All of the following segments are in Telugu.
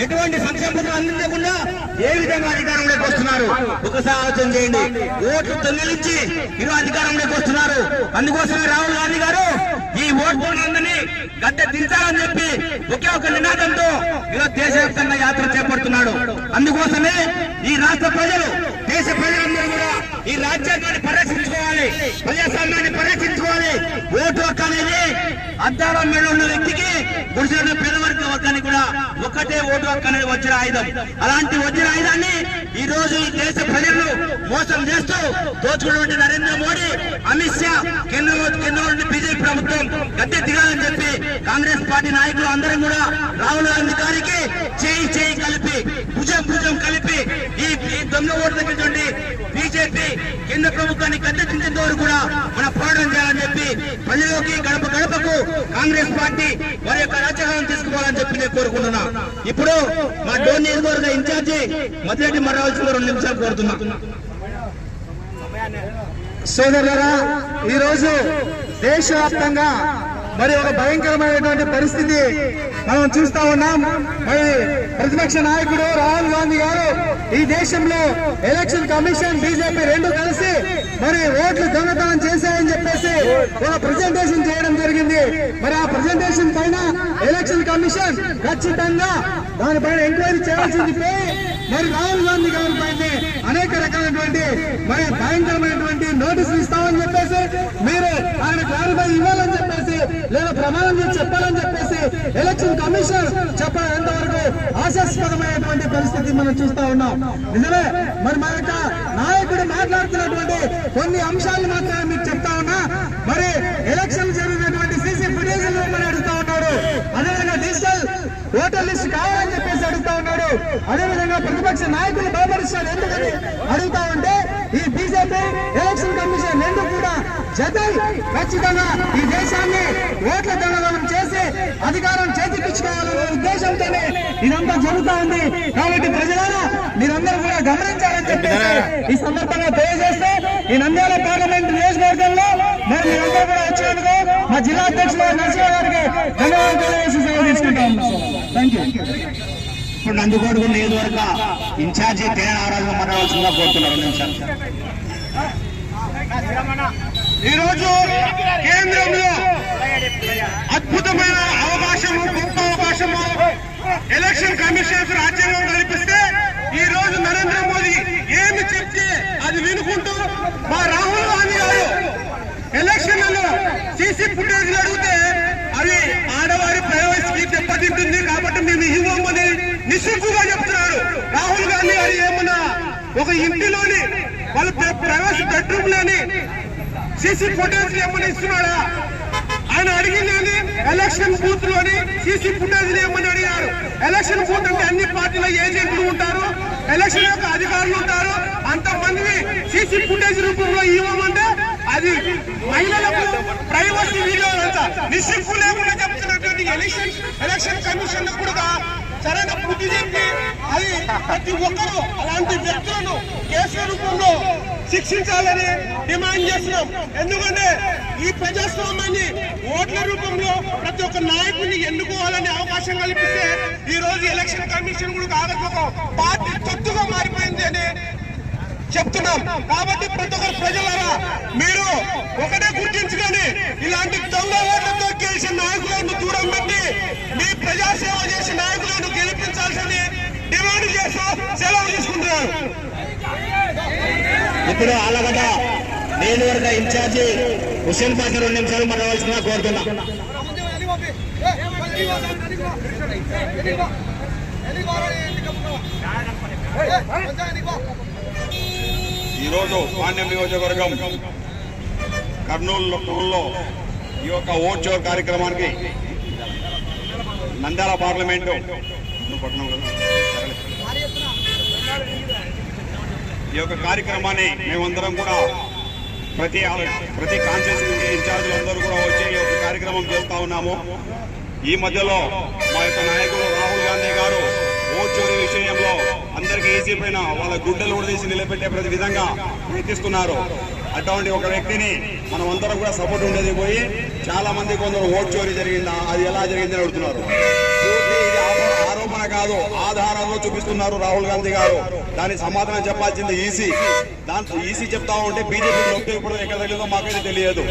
ఎటువంటి సంక్షేమ పథకాలు అందించకుండా ఏ విధంగా అధికారంలోకి వస్తున్నారు ఒకసారి ఆలోచన చేయండి. ఓట్లు దొంగిలించి ఈరోజు అధికారంలోకి వస్తున్నారు. అందుకోసమే రాహుల్ గాంధీ గారు ఈ ఓట్లందరినీ గద్దె దించాలని చెప్పి ఒకే ఒక నినాదంతో ఈరోజు దేశవ్యాప్తంగా యాత్ర చేపడుతున్నాడు. అందుకోసమే ఈ రాష్ట్ర ప్రజలు, దేశ ప్రజలందరూ కూడా ఈ రాజ్యాంగాన్ని పరిరక్షించుకోవాలి, ప్రజాస్వామ్యాన్ని పరిరక్షించుకోవాలి. ఓటు హక్కు అనేది అద్దాల మీద ఉన్న వ్యక్తికి, గుడిసెల పేదవర్గ వర్గానికి కూడా ఒక్కటే ఓటు హక్కు అనేది వచ్చిన ఆయుధం. అలాంటి వచ్చిన ఆయుధాన్ని ఈ రోజు ఈ దేశ ప్రజలను మోసం చేస్తూ దోచుకున్నటువంటి నరేంద్ర మోడీ, అమిత్ షా, కేంద్రంలో బీజేపీ ప్రభుత్వం గద్దె దిగాలని చెప్పి కాంగ్రెస్ పార్టీ నాయకులు అందరం కూడా రాహుల్ గాంధీ గారికి చేయి కలిపి, భుజం కలిపి ఈ దొంగ ఓటు తగ్గినటువంటి బీజేపీ కేంద్ర ప్రభుత్వాన్ని గద్దె దించేంత వరకు కూడా మన పోరాటం చేయాలని చెప్పి ప్రజలలోకి గడప గడపకు కాంగ్రెస్ పార్టీ వారి యొక్క రాజ్యాంగం తీసుకోవాలని చెప్పి నేను కోరుకుంటున్నా. ఇప్పుడు మా డోన్ నియోజకవర్గ ఇన్ఛార్జి మధ్యరెడ్డి మర్రాల్సిన 2 నిమిషాలు కోరుతున్నా. సోదరులారా, ఈరోజు దేశవ్యాప్తంగా మరి ఒక భయంకరమైనటువంటి పరిస్థితి మనం చూస్తా ఉన్నాం. మరి ప్రతిపక్ష నాయకుడు రాహుల్ గాంధీ గారు ఈ దేశంలో ఎలక్షన్ కమిషన్, బీజేపీ రెండు కలిసి మరి ఓట్లు దొంగతనం చేశాయని చెప్పేసి ఒక ప్రెజెంటేషన్ చేయడం జరిగింది. మరి ఆ ప్రెజెంటేషన్ పైన ఎలక్షన్ కమిషన్ ఖచ్చితంగా దానిపైన ఎంక్వైరీ చేయాల్సింది పోయి మరి రాహుల్ గాంధీ గారి పైన అనేక రకాలైనటువంటి మరి భయంకరమైనటువంటి నోటీసులు ఇస్తామని చెప్పేసి, మీరు ఆయన క్లారిఫై ఇవ్వాలని చెప్పేసి, లేదా ప్రమాణం చేసి చెప్పాలని చెప్పేసి ఎలక్షన్ కమిషన్ చెప్పేంత వరకు ఆశాస్పదమైనటువంటి పరిస్థితి మనం చూస్తా ఉన్నాం. నిజమే, మరి మన యొక్క నాయకుడు మాట్లాడుతున్నటువంటి కొన్ని అంశాలు మాత్రమే మీకు చెప్తా ఉన్నా. మరి ఎలక్షన్ జరిగినటువంటి సీసీ ఫుటేజ్ మనం అడుగుతా ఉన్నాడు. అదేవిధంగా డిజిటల్ ఓటర్ లిస్ట్ కావాలని చెప్పేసి అడుగుతా ఉన్నాడు. అదేవిధంగా ప్రతిపక్ష నాయకులు భయపరిస్తారు ఎందుకని అడుగుతా ఉంటే, ఈ బీజేపీ ఎలక్షన్ కమిషన్ రెండు కూడా జతై ఖచ్చితంగా ఈ దేశాన్ని ఓట్ల దొంగతనం చేసి అధికారం చేతికిచ్చుకోవాలనే ఉద్దేశంతోనే ఇదంతా జరుగుతా ఉంది. కాబట్టి ప్రజలారా మీరందరూ కూడా గమనించాలని చెప్పేసి ఈ సందర్భంగా తెలియజేస్తే, ఈ నంద్యాల పార్లమెంట్ నియోజకవర్గంలో మరి మీరందరూ కూడా వచ్చినందుకు మా జిల్లా అధ్యక్షులు నరసింహ గారికి ధన్యవాదాలు తెలియజేసి సెలవు తీసుకుంటాం. Thank you. ఇప్పుడు నందికోట నియోజకవర్గ ఇన్ఛార్జి తేన నారాజు మాట్లాడాల్సిందిగా కోరుతున్నారు. ఈ రోజు కేంద్రంలో అద్భుతమైన అవకాశము, గొప్ప అవకాశము ఎలక్షన్ కమిషన్ రాజ్యాంగం కల్పిస్తే, ఈ రోజు నరేంద్ర మోదీ ఏమి చెప్తే అది వినుకుంటూ మా రాహుల్ గాంధీ గారు ఎలక్షన్లలో సీసీ ఫుటేజ్ అడిగితే అవి ఆడవారి ప్రైవసీకి దెబ్బతింటుంది కాబట్టి మేము ఇవ్వమని నిస్సిగ్గుగా చెప్తున్నారు. రాహుల్ గాంధీ గారు ఏమన్నా ఒక ఇంటిలోని వాళ్ళ ప్రైవసీ బెడ్రూమ్ లోని సీసీ ఫుటేజ్ ఏమని ఇస్తున్నాడా? ఆయన అడిగింది ఎలక్షన్ బూత్ లోని సీసీ ఫుటేజ్ ఏమని అడిగారు. ఎలక్షన్ బూత్ అంటే అన్ని పార్టీల ఏజెంట్లు ఉంటారు, ఎలక్షన్ యొక్క అధికారులు ఉంటారు. అంతమంది సీసీ ఫుటేజ్ రూపంలో ఇవ్వమంటే అది మహిళలకు ప్రైవసీ వీడియోలంతా నిస్సిగ్గు లేకుండా చెప్తున్నటువంటి ఎలక్షన్ కమిషన్ కూడా సరైన బుద్ధి చెప్పి అది ప్రతి ఒక్కరూ అలాంటి వ్యక్తులను కేసుల రూపంలో శిక్షించాలని డిమాండ్ చేస్తున్నాం. ఎందుకంటే ఈ ప్రజాస్వామ్యాన్ని ఓట్ల రూపంలో ప్రతి ఒక్క నాయకుడిని ఎన్నుకోవాలని అవకాశం కల్పిస్తే, ఈ రోజు ఎలక్షన్ కమిషన్ కూడా కాకపోతే ఒక పార్టీ తొత్తుగా మారిపోయింది అని చెప్తున్నాం. కాబట్టి ప్రతి ఒక్కరు ప్రజలారా మీరు ఒకటే గుర్తించుకొని ఇలాంటి దొంగ ఓట్లతో గెలిచిన నాయకులను దూరం పెట్టి మీ ప్రజాసేవ చేసే నాయకులను గెలిపించాల్సింది డిమాండ్ చేస్తూ సెలవు తీసుకుంటున్నారు. ఇప్పుడు ఆలగడ్డ నియోజకవర్గ ఇన్ఛార్జి హుస్సేన్ పాషా 2 నిమిషాలు మాట్లాడాల్సిందిగా కోరుతున్నా. ఈరోజు పాండ్యం నియోజకవర్గం కర్నూలులో ఈ యొక్క ఓట్ షో కార్యక్రమానికి నంద్యాల పార్లమెంటు ఈ యొక్క కార్యక్రమాన్ని మేమందరం కూడా ప్రతి కాన్స్టిట్యూన్సీ ఇన్ఛార్జీలు అందరూ కూడా వచ్చి ఈ యొక్క కార్యక్రమం చేస్తా ఉన్నాము. ఈ మధ్యలో మా యొక్క నాయకుడు రాహుల్ గాంధీ గారు ఓట్ చోరీ విషయంలో అందరికీ ఈజీ పైన వాళ్ళ గుడ్డలు కూడా తీసి నిలబెట్టే ప్రతి విధంగా ప్రయత్నిస్తున్నారు. అటువంటి ఒక వ్యక్తిని మనం అందరం కూడా సపోర్ట్ ఉండేది పోయి చాలా మంది కొందరు ఓట్ చోరీ జరిగిందా, అది ఎలా జరిగిందని అడుగుతున్నారు. ఇది ఆరోపణ కాదు, ఆధారాలు చూపిస్తున్నారు రాహుల్ గాంధీ గారు. దానికి సమాధానం చెప్పాల్సింది ఈసీ. దాంట్లో ఈసీ చెప్తా ఉంటే బీజేపీ నొప్పి ఇప్పుడు ఎక్కడ తెలియదో మాకైతే తెలియదు.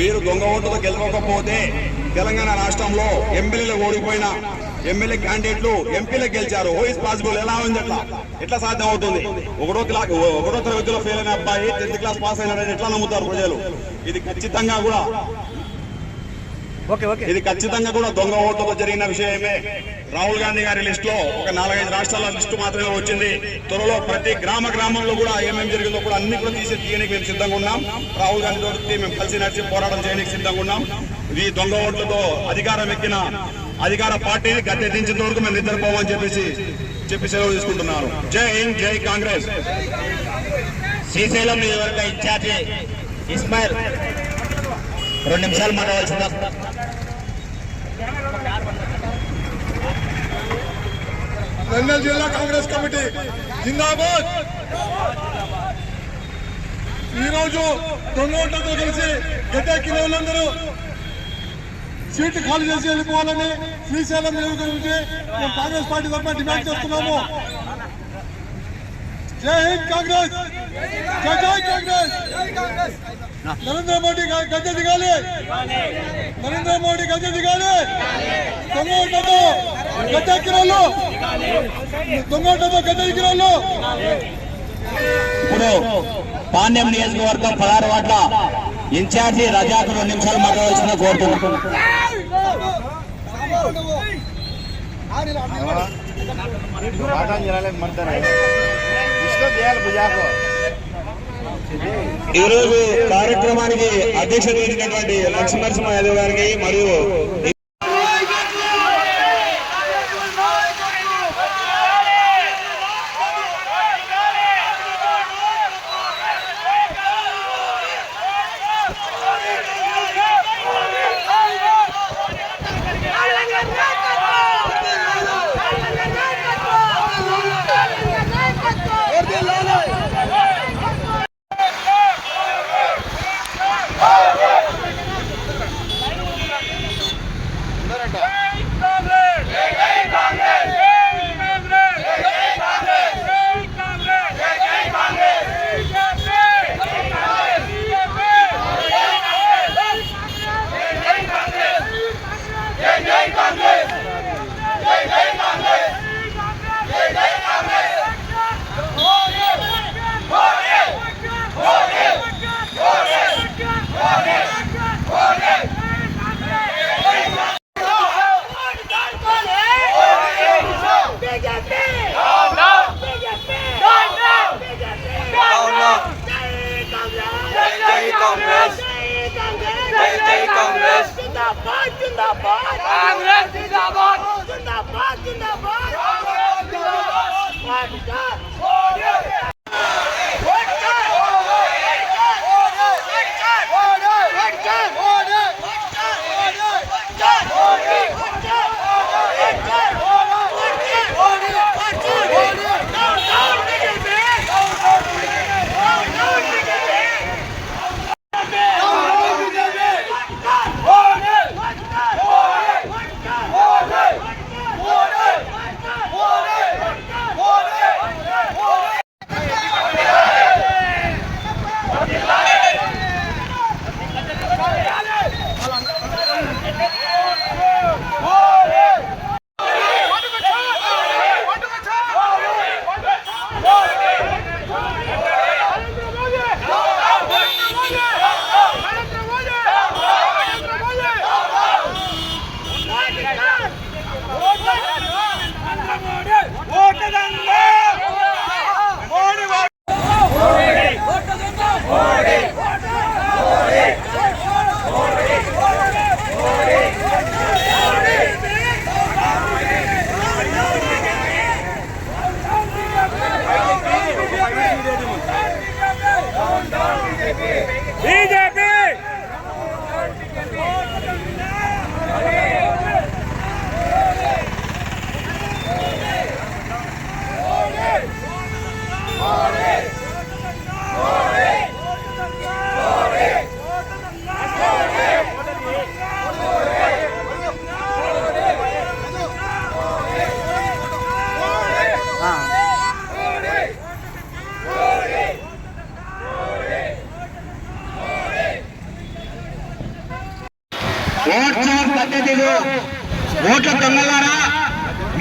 మీరు దొంగ ఓటుతో గెలవకపోతే తెలంగాణ రాష్ట్రంలో ఎమ్మెల్యేలు ఓడిపోయిన ఎమ్మెల్యే క్యాండిడేట్లు ఎంపీలకు గెలిచారు. How is possible? ఎలా ఉంది? ఎట్లా సాధ్యం అవుతుంది? ఒకటో తరగతిలో ఫెయిల్ అయిన అబ్బాయి 10th క్లాస్ పాస్ అయినాడని ఎట్లా నమ్ముతారు ప్రజలు? ఇది ఖచ్చితంగా కూడా దొంగ ఓట్లతో జరిగిన విషయమే. రాహుల్ గాంధీ గారి లిస్ట్ లో ఒక 4-5 రాష్ట్రాల లిస్టు మాత్రమే వచ్చింది. త్వరలో ప్రతి గ్రామంలో కూడా ఏమేమి జరిగిందో కూడా అన్ని కూడా తీయడానికి మేము సిద్ధంగా ఉన్నాం. రాహుల్ గాంధీ తోటి మేము కలిసి నడిచి పోరాటం చేయడానికి సిద్ధంగా ఉన్నాం. ఈ దొంగ ఓట్లతో అధికారం ఎక్కిన అధికార పార్టీని గద్దెదించిన వరకు మేము నిద్రపోవని చెప్పి సెలవు తీసుకుంటున్నాను. జై హింద్, జై కాంగ్రెస్. శ్రీశైలం నియోజకవర్గ ఇన్ఛార్జి ఇస్మాయిల్ 2 నిమిషాలు మాట్లాడాల్సిందా? నంద్యాల జిల్లా కాంగ్రెస్ కమిటీ జిందాబాద్. ఈ రోజు దొంగ ఓట్లతో కలిసి గద్దెక్కిన వాళ్ళందరూ సీట్లు ఖాళీ చేసి వెళ్ళిపోవాలని శ్రీశైలం నియోజకవర్గం నుంచి మేము కాంగ్రెస్ పార్టీ తరఫున డిమాండ్ చేస్తున్నాము. జై హింద్ కాంగ్రెస్, జై జై కాంగ్రెస్. నరేంద్ర మోడీ గద్దె దిగాలి, నరేంద్ర మోడీ గద్దె దిగాలి. దొంగ ఓట్లతో గద్దెక్కిన వాళ్ళు, దొంగ ఓట్లతో గద్దెక్కిన వాళ్ళు. ఇప్పుడు పాణ్యం నియోజకవర్గం 16 వార్డుల ఇన్ఛార్జి రజాకు 2 నిమిషాలు మాట్లాడాల్సిన కోరుతున్నాం. ఈరోజు కార్యక్రమానికి అధ్యక్షత వహించినటువంటి లక్ష్మీనరసింహ యాదవ్ గారికి మరియు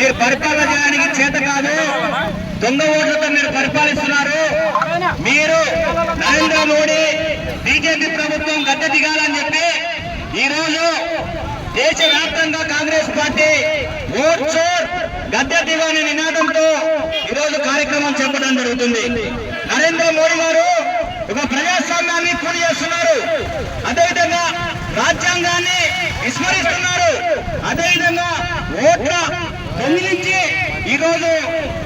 మీరు పరిపాలన చేయడానికి చేత కాదు, దొంగ ఓట్లతో మీరు పరిపాలిస్తున్నారు. మీరు నరేంద్ర మోడీ బీజేపీ ప్రభుత్వం గద్దె దిగాలని చెప్పి ఈ రోజు దేశవ్యాప్తంగా కాంగ్రెస్ పార్టీ ఓట్ చోర్ గద్దె దిగాని నినాదంతో ఈరోజు కార్యక్రమం చేపట్టడం జరుగుతుంది. నరేంద్ర మోడీ గారు ఒక ప్రజాస్వామ్యాన్ని పూర్తి చేస్తున్నారు, అదేవిధంగా రాజ్యాంగాన్ని విస్మరిస్తున్నారు, అదేవిధంగా ఓట్ల దొంగిలించి ఈరోజు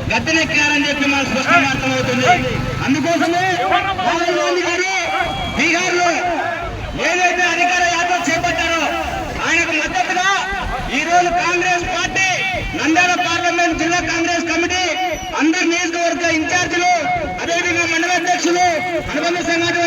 గద్దెనెక్కారని చెప్పి మనకు స్పష్టంగా అర్థమవుతుంది. అందుకోసమే రాహుల్ గాంధీ గారు బీహార్ లో ఏదైతే అధికార యాత్ర చేపట్టారో ఆయనకు మద్దతుగా ఈ రోజు కాంగ్రెస్ పార్టీ నంద్యాల పార్లమెంట్ జిల్లా కాంగ్రెస్ కమిటీ అందరు నియోజకవర్గ ఇన్ఛార్జీలు, అదేవిధంగా మండల అధ్యక్షులు, అనుబంధ సంఘటన